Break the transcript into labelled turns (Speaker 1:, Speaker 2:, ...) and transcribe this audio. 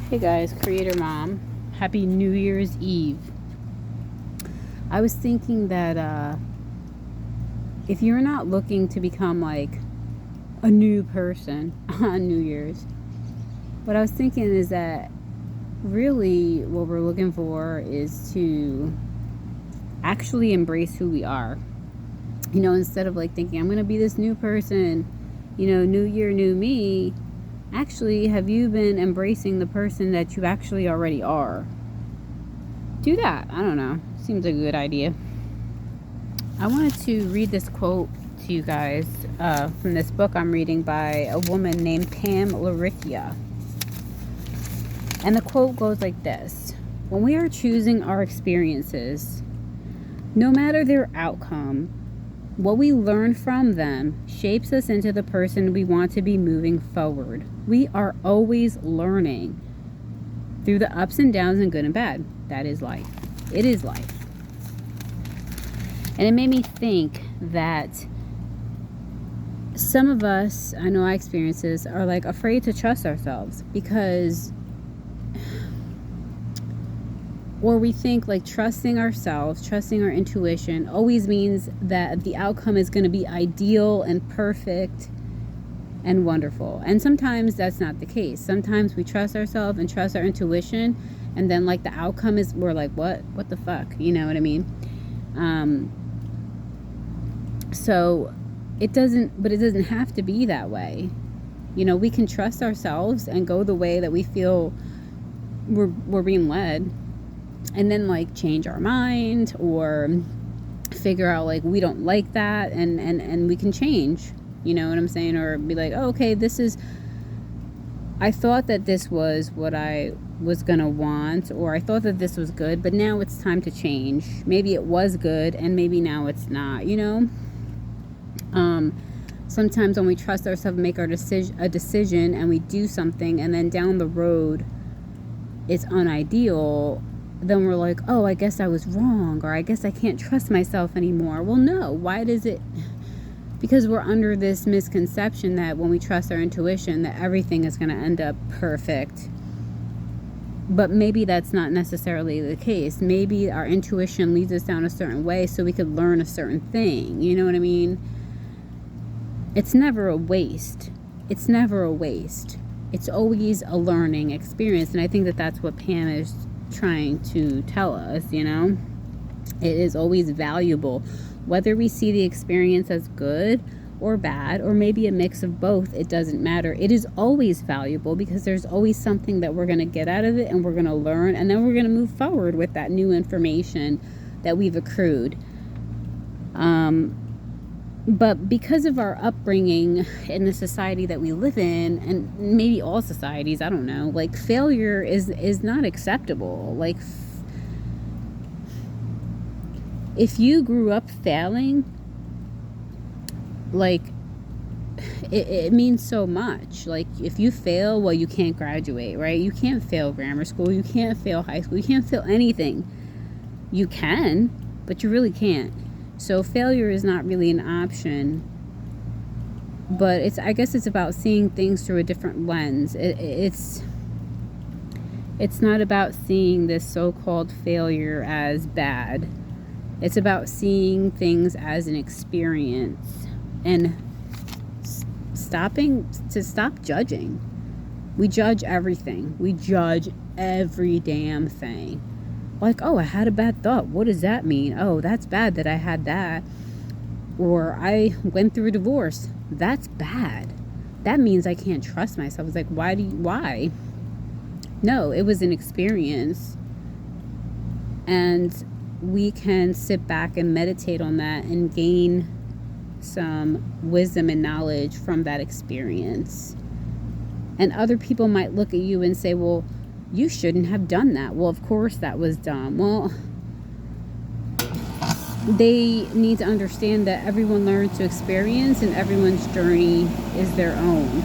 Speaker 1: Hey guys, Creator Mom. Happy New Year's Eve. I was thinking that if you're not looking to become like a new person on New Year's, what I was thinking is that really what we're looking for is to actually embrace who we are. You know, instead of like thinking, I'm going to be this new person, new year, new me. Actually, have you been embracing the person that you actually already are? Do that. I don't know. Seems like a good idea. I wanted to read this quote to you guys from this book I'm reading by a woman named Pam Laricchia. And the quote goes like this: when we are choosing our experiences, no matter their outcome, what we learn from them shapes us into the person we want to be moving forward. We are always learning through the ups and downs and good and bad. That is life. It is life. And it made me think that some of us, I know I experience this, are like afraid to trust ourselves because, or we think like trusting ourselves, trusting our intuition always means that the outcome is going to be ideal and perfect and wonderful. And sometimes that's not the case. Sometimes we trust ourselves and trust our intuition, and then like the outcome is, we're like, what the fuck? You know what I mean? So it doesn't have to be that way. You know, we can trust ourselves and go the way that we feel we're being led, and then like change our mind or figure out like we don't like that, and we can change, you know what I'm saying? Or be like, oh, okay, I thought that this was what I was gonna want, or I thought that this was good, but now it's time to change. Maybe it was good and maybe now it's not, you know? Sometimes when we trust ourselves and make a decision and we do something, and then down the road it's unideal, then we're like, oh, I guess I was wrong, or I guess I can't trust myself anymore. Well, no. Why does it? Because we're under this misconception that when we trust our intuition that everything is going to end up perfect. But maybe that's not necessarily the case. Maybe our intuition leads us down a certain way so we could learn a certain thing. You know what I mean? It's never a waste. It's never a waste. It's always a learning experience. And I think that that's what Pam is trying to tell us, you know? It is always valuable. Whether we see the experience as good or bad, or maybe a mix of both, it doesn't matter. It is always valuable because there's always something that we're going to get out of it, and we're going to learn, and then we're going to move forward with that new information that we've accrued. But because of our upbringing in the society that we live in, and maybe all societies, I don't know, like failure is not acceptable. Like if you grew up failing, like it means so much. Like if you fail, well, you can't graduate, right? You can't fail grammar school. You can't fail high school. You can't fail anything. You can, but you really can't. So failure is not really an option. But I guess it's about seeing things through a different lens. It's not about seeing this so-called failure as bad. It's about seeing things as an experience and stop judging. We judge everything. We judge every damn thing. Like, oh, I had a bad thought. What does that mean? Oh, that's bad that I had that. Or I went through a divorce. That's bad. That means I can't trust myself. It's like, why? No, it was an experience. And we can sit back and meditate on that and gain some wisdom and knowledge from that experience. And other people might look at you and say, well, you shouldn't have done that. Well, of course that was dumb. Well, they need to understand that everyone learns to experience, and everyone's journey is their own.